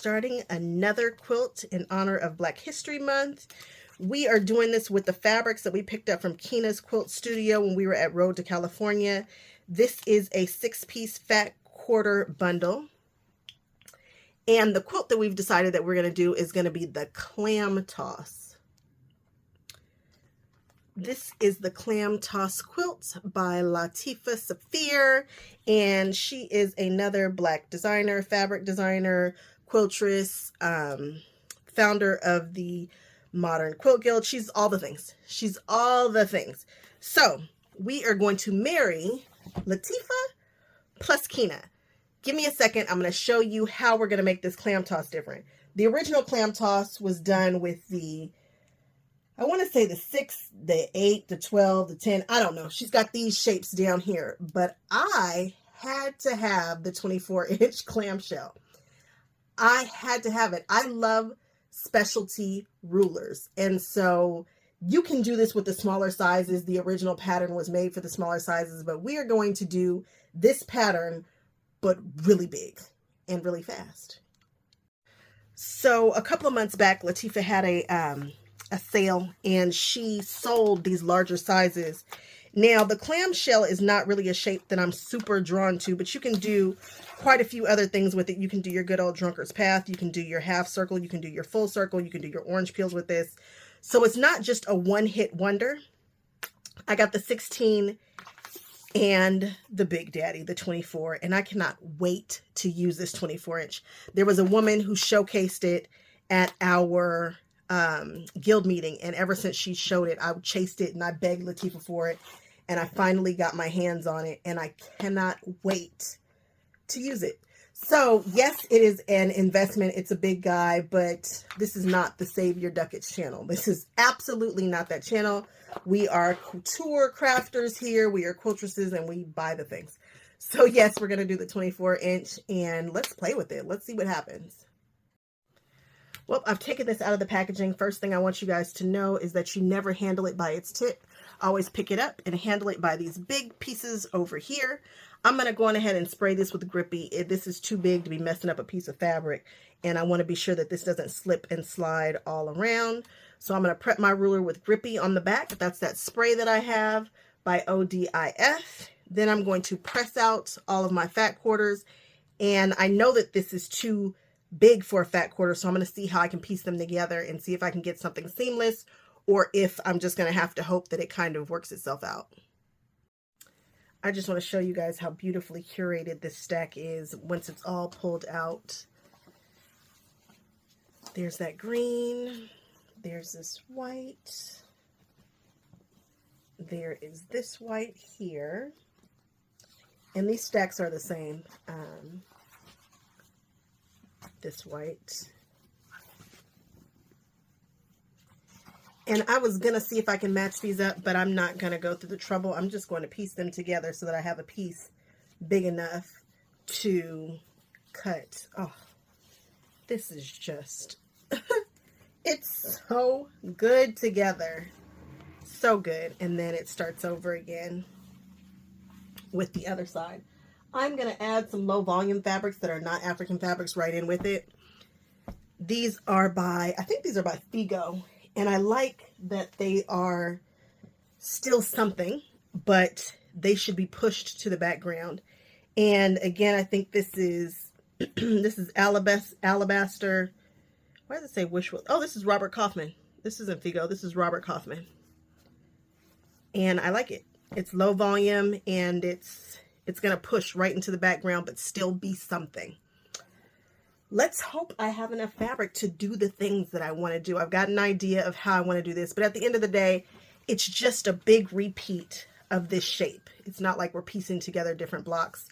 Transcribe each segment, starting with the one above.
starting another quilt in honor of Black History Month. We are doing this with the fabrics that we picked up from Kena's Quilt Studio when we were at Road to California. This is a 6-piece fat quarter bundle. And the quilt that we've decided that we're going to do is going to be the Clam Toss. This is the Clam Toss quilt by Latifah Saafir, and she is another Black designer, fabric designer, quiltress, founder of the Modern Quilt Guild. She's all the things. She's all the things. So we are going to marry Latifah plus Kena. Give me a second. I'm going to show you how we're going to make this Clam Toss different. The original Clam Toss was done with the, I want to say the 6, the 8, the 12, the 10. I don't know. She's got these shapes down here, but I had to have the 24-inch clamshell. I had to have it. I love specialty rulers. And so you can do this with the smaller sizes. The original pattern was made for the smaller sizes, but we are going to do this pattern, but really big and really fast. So a couple of months back, Latifah had a sale and she sold these larger sizes. Now the clamshell is not really a shape that I'm super drawn to, but you can do quite a few other things with it. You can do your good old drunkard's path. You can do your half circle. You can do your full circle. You can do your orange peels with this. So it's not just a one-hit wonder. I got the 16 and the Big Daddy, the 24, and I cannot wait to use this 24-inch. There was a woman who showcased it at our guild meeting, and ever since she showed it, I chased it and I begged Latifah for it, and I finally got my hands on it, and I cannot wait to use it. So yes, it is an investment. It's a big guy, but this is not the Save Your Ducats channel. This is absolutely not that channel. We are couture crafters here. We are quiltresses and we buy the things. So yes, we're going to do the 24-inch and let's play with it. Let's see what happens. Well, I've taken this out of the packaging. First thing I want you guys to know is that you never handle it by its tip. Always pick it up and handle it by these big pieces over here. I'm going to go on ahead and spray this with Grippy. This is too big to be messing up a piece of fabric, and I want to be sure that this doesn't slip and slide all around. So I'm going to prep my ruler with Grippy on the back. That's that spray that I have by ODIF. Then I'm going to press out all of my fat quarters, and I know that this is too big for a fat quarter, so I'm going to see how I can piece them together and see if I can get something seamless, or if I'm just going to have to hope that it kind of works itself out. I just want to show you guys how beautifully curated this stack is once it's all pulled out. There's that green. There's this white. There is this white here. And these stacks are the same. This white. And I was going to see if I can match these up, but I'm not going to go through the trouble. I'm just going to piece them together so that I have a piece big enough to cut. Oh, this is just, it's so good together. So good. And then it starts over again with the other side. I'm going to add some low volume fabrics that are not African fabrics right in with it. These are by, I think these are by Figo. And I like that they are still something, but they should be pushed to the background. And again, I think this is this is alabaster. Why does it say Wishful? Oh, this is Robert Kaufman. This isn't Figo. This is Robert Kaufman. And I like it. It's low volume and it's going to push right into the background, but still be something. Let's hope I have enough fabric to do the things that I want to do. I've got an idea of how I want to do this, but at the end of the day, it's just a big repeat of this shape. It's not like we're piecing together different blocks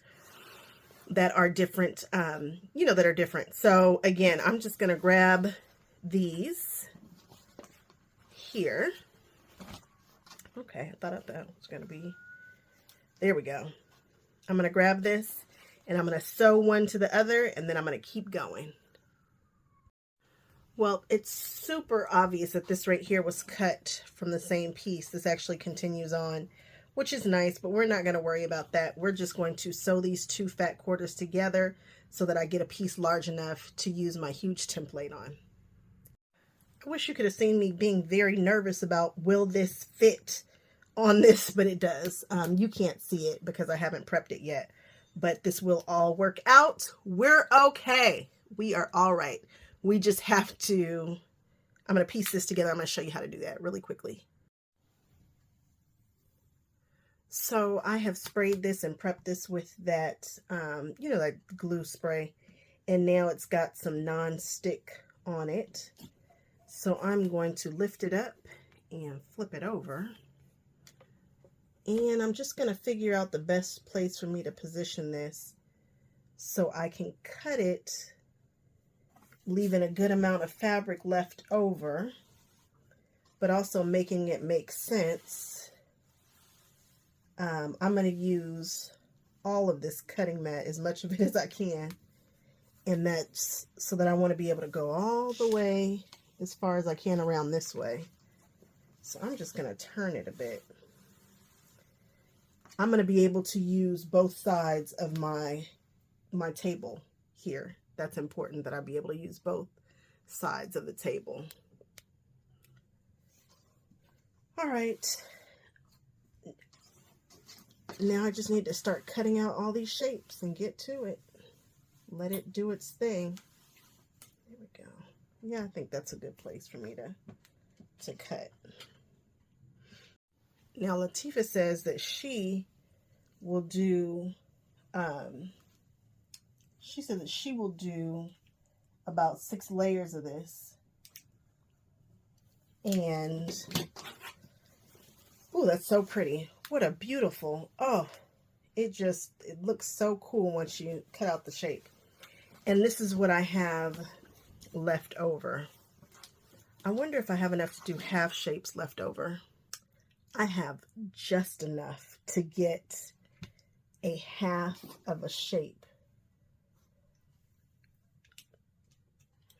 that are different, you know, that are different. So again, I'm just going to grab these here. Okay, I thought that was going to be, there we go. I'm going to grab this. And I'm going to sew one to the other, and then I'm going to keep going. Well, it's super obvious that this right here was cut from the same piece. This actually continues on, which is nice, but we're not going to worry about that. We're just going to sew these two fat quarters together so that I get a piece large enough to use my huge template on. I wish you could have seen me being very nervous about, will this fit on this, but it does. You can't see it because I haven't prepped it yet, but this will all work out. We're okay. We are all right. We just have to, I'm going to piece this together. I'm going to show you how to do that really quickly. So I have sprayed this and prepped this with that, you know, that glue spray, and now it's got some non-stick on it. So I'm going to lift it up and flip it over. And I'm just going to figure out the best place for me to position this so I can cut it, leaving a good amount of fabric left over, but also making it make sense. I'm going to use all of this cutting mat, as much of it as I can, and that's so that I want to be able to go all the way as far as I can around this way. So I'm just going to turn it a bit. I'm going to be able to use both sides of my table here. That's important that I be able to use both sides of the table. All right. Now I just need to start cutting out all these shapes and get to it. Let it do its thing. There we go. Yeah, I think that's a good place for me to cut. Now Latifah says that she will do, she said that she will do about 6 layers of this. And, oh, that's so pretty. What a beautiful, oh, it looks so cool once you cut out the shape. And this is what I have left over. I wonder if I have enough to do half shapes left over. I have just enough to get a half of a shape.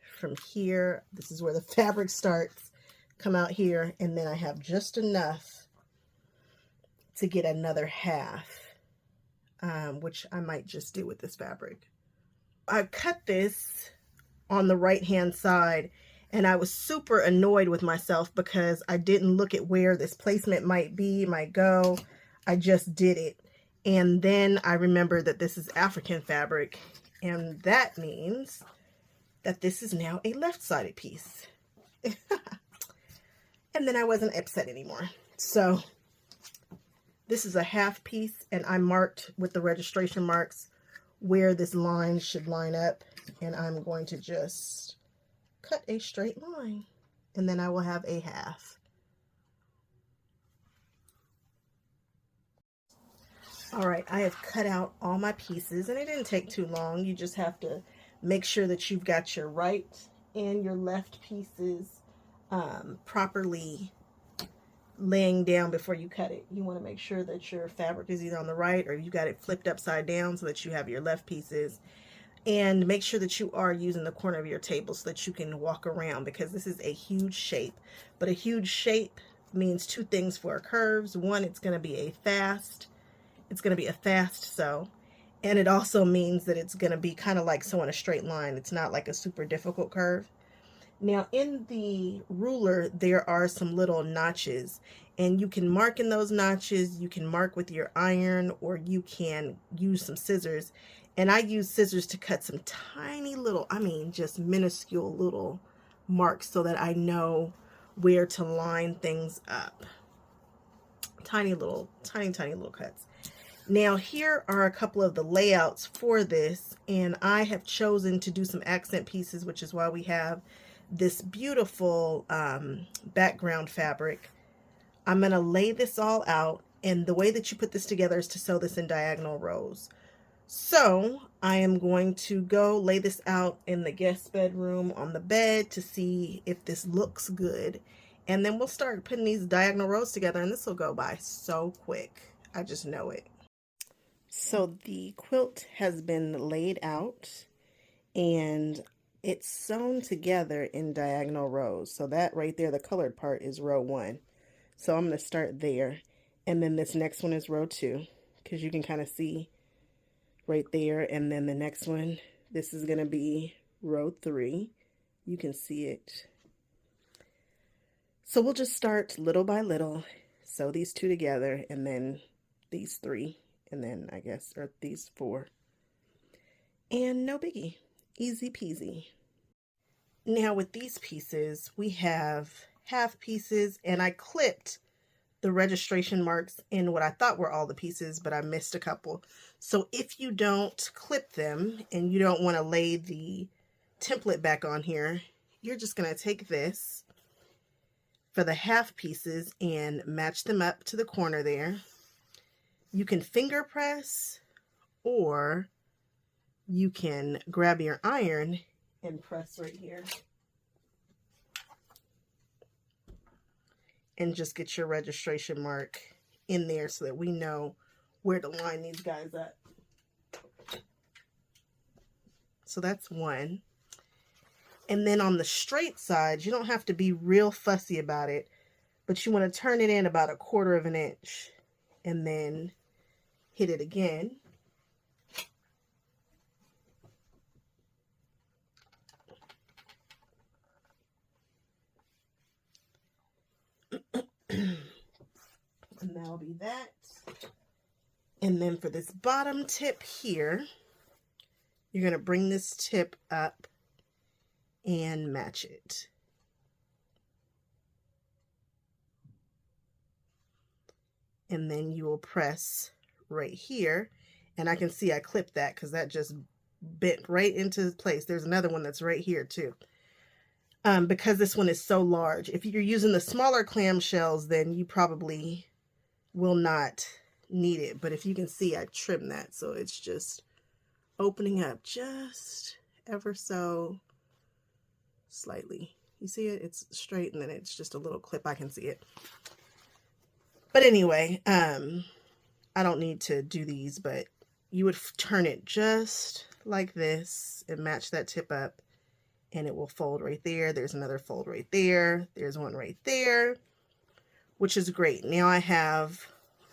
From here, this is where the fabric starts, come out here, and then I have just enough to get another half, which I might just do with this fabric. I cut this on the right hand side, and I was super annoyed with myself because I didn't look at where this placement might go. I just did it. And then I remembered that this is African fabric, and that means that this is now a left-sided piece. And then I wasn't upset anymore. So this is a half piece, and I marked with the registration marks where this line should line up, and I'm going to just cut a straight line, and then I will have a half. All right, I have cut out all my pieces, and it didn't take too long. You just have to make sure that you've got your right and your left pieces properly laying down before you cut it. You want to make sure that your fabric is either on the right or you got it flipped upside down so that you have your left pieces. And make sure that you are using the corner of your table so that you can walk around, because this is a huge shape. But a huge shape means 2 things for curves. One, it's going to be a fast sew. And it also means that it's going to be kind of like sewing a straight line. It's not like a super difficult curve. Now in the ruler, there are some little notches, and you can mark in those notches. You can mark with your iron, or you can use some scissors. And I use scissors to cut some tiny little, I mean, just minuscule little marks so that I know where to line things up. Tiny little cuts. Now here are a couple of the layouts for this, and I have chosen to do some accent pieces, which is why we have this beautiful background fabric. I'm going to lay this all out, and the way that you put this together is to sew this in diagonal rows. So I am going to go lay this out in the guest bedroom on the bed to see if this looks good, and then we'll start putting these diagonal rows together, and this will go by so quick. I just know it. So the quilt has been laid out, and it's sewn together in diagonal rows. So that right there, the colored part, is row 1. So I'm going to start there, and then this next one is row 2, because you can kind of see right there, and then the next one This is going to be row 3. You can see it. So we'll just start little by little. Sew these 2 together, and then these 3, and then I guess, or these 4. And no biggie. Easy peasy. Now with these pieces, we have half pieces, and I clipped the registration marks in what I thought were all the pieces, but I missed a couple. So if you don't clip them and you don't want to lay the template back on here, you're just going to take this for the half pieces and match them up to the corner there. You can finger press, or you can grab your iron and press right here and just get your registration mark in there so that we know where to line these guys up. So that's one. And then on the straight side, you don't have to be real fussy about it, but you want to turn it in about 1/4 of an inch and then hit it again. And that'll be that. And then for this bottom tip here, you're going to bring this tip up and match it. And then you will press right here. And I can see I clipped that because that just bent right into place. There's another one that's right here too. Because this one is so large. If you're using the smaller clamshells, then you probably will not need it. But if you can see, I trimmed that. So it's just opening up just ever so slightly. You see it? It's straight, and then it's just a little clip. I can see it. But anyway, I don't need to do these, but you would turn it just like this and match that tip up, and it will fold right there. There's another fold right there. There's one right there, which is great. Now I have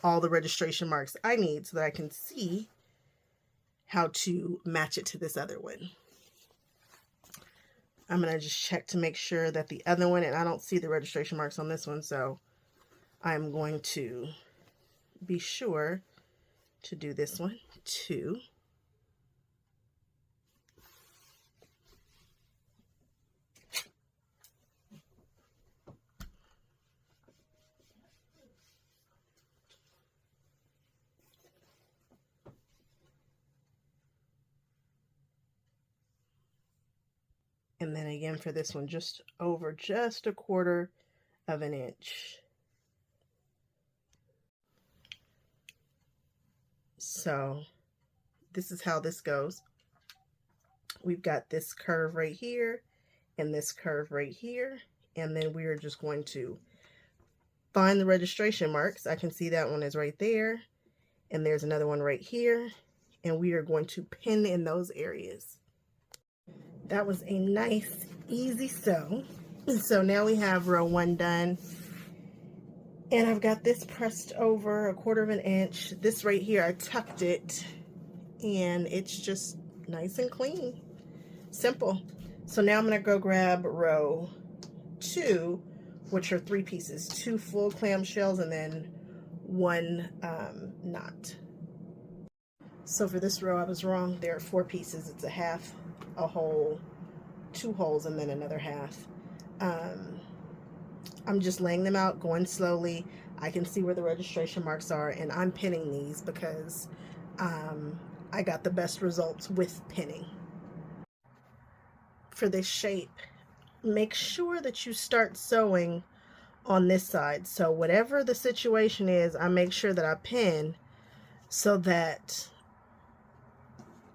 all the registration marks I need so that I can see how to match it to this other one. I'm going to just check to make sure that the other one, and I don't see the registration marks on this one, so I'm going to be sure to do this one too. And then again for this one, just over just 1/4 of an inch. So this is how this goes. We've got this curve right here and this curve right here. And then we are just going to find the registration marks. I can see that one is right there. And there's another one right here. And we are going to pin in those areas. That was a nice, easy sew. So now we have row 1 done. And I've got this pressed over 1/4 of an inch. This right here, I tucked it, and it's just nice and clean. Simple. So now I'm going to go grab row 2, which are 3 pieces. 2 full clamshells and then 1 knot. So for this row, I was wrong. There are 4 pieces. It's a half, a whole, 2 holes, and then another half. I'm just laying them out, going slowly. I can see where the registration marks are, and I'm pinning these because I got the best results with pinning. For this shape, make sure that you start sewing on this side. So whatever the situation is, I make sure that I pin so that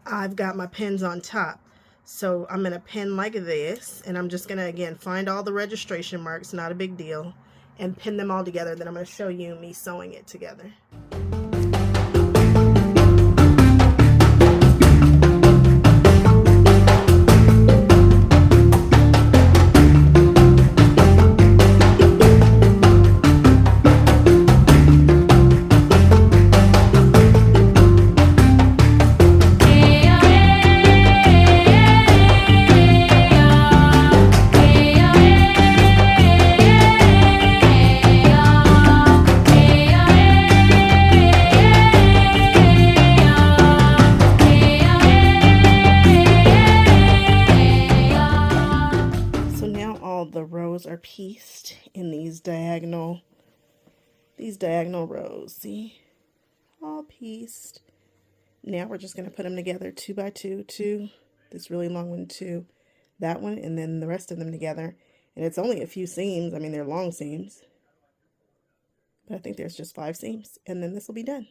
I've got my pins on top. So I'm going to pin like this, and I'm just going to, again, find all the registration marks, not a big deal, and pin them all together. Then I'm going to show you me sewing it together. the rows are pieced in these diagonal rows. See? All pieced. Now we're just going to put them together 2 by 2, 2, this really long one, 2, that one, and then the rest of them together. And it's only a few seams. I mean, they're long seams, but I think there's just 5 seams, and then this will be done.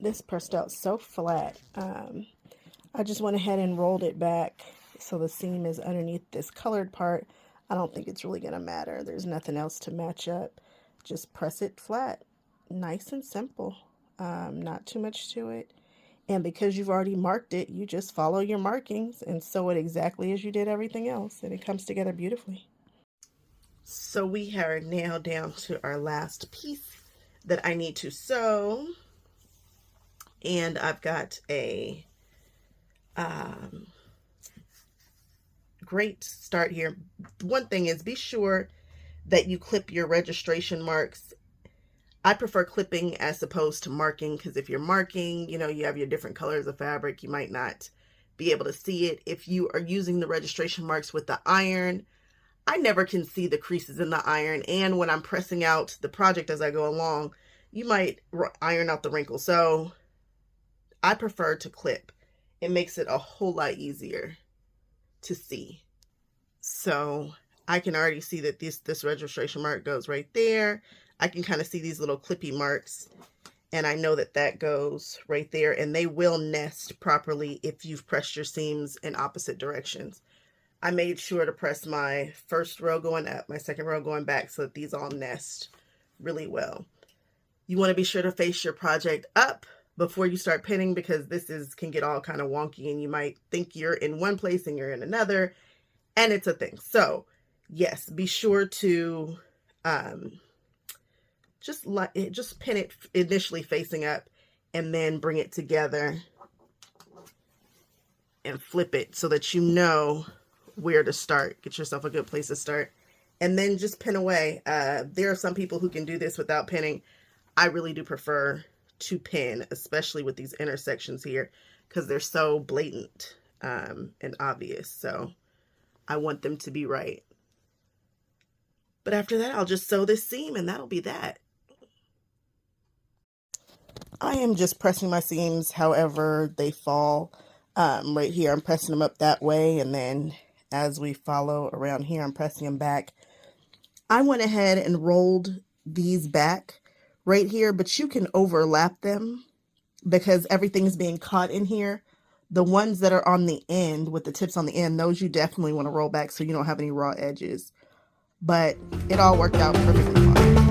This pressed out so flat. I just went ahead and rolled it back so the seam is underneath this colored part. I don't think it's really going to matter. There's nothing else to match up. Just press it flat. Nice and simple. Not too much to it. And because you've already marked it, you just follow your markings and sew it exactly as you did everything else, and it comes together beautifully. So we are now down to our last piece that I need to sew. And I've got a great start here. One thing is, be sure that you clip your registration marks. I prefer clipping as opposed to marking, because if you're marking, you know, you have your different colors of fabric, you might not be able to see it. If you are using the registration marks with the iron, I never can see the creases in the iron, and when I'm pressing out the project as I go along, you might iron out the wrinkles. So I prefer to clip. It makes it a whole lot easier to see. So I can already see that this registration mark goes right there. I can kind of see these little clippy marks, and I know that that goes right there, and they will nest properly if you've pressed your seams in opposite directions. I made sure to press my first row going up, my second row going back, so that these all nest really well. You want to be sure to face your project up before you start pinning, because this can get all kind of wonky, and you might think you're in one place and you're in another, and it's a thing. So yes, be sure to just pin it initially facing up, and then bring it together and flip it so that you know where to start. Get yourself a good place to start, and then just pin away. There are some people who can do this without pinning. I really do prefer to pin, especially with these intersections here, because they're so blatant and obvious. So I want them to be right. But after that, I'll just sew this seam, and that'll be that. I am just pressing my seams however they fall. Right here, I'm pressing them up that way, and then as we follow around here, I'm pressing them back. I went ahead and rolled these back right here, but you can overlap them because everything's being caught in here. The ones that are on the end with the tips on the end, those you definitely want to roll back so you don't have any raw edges. But it all worked out perfectly fine.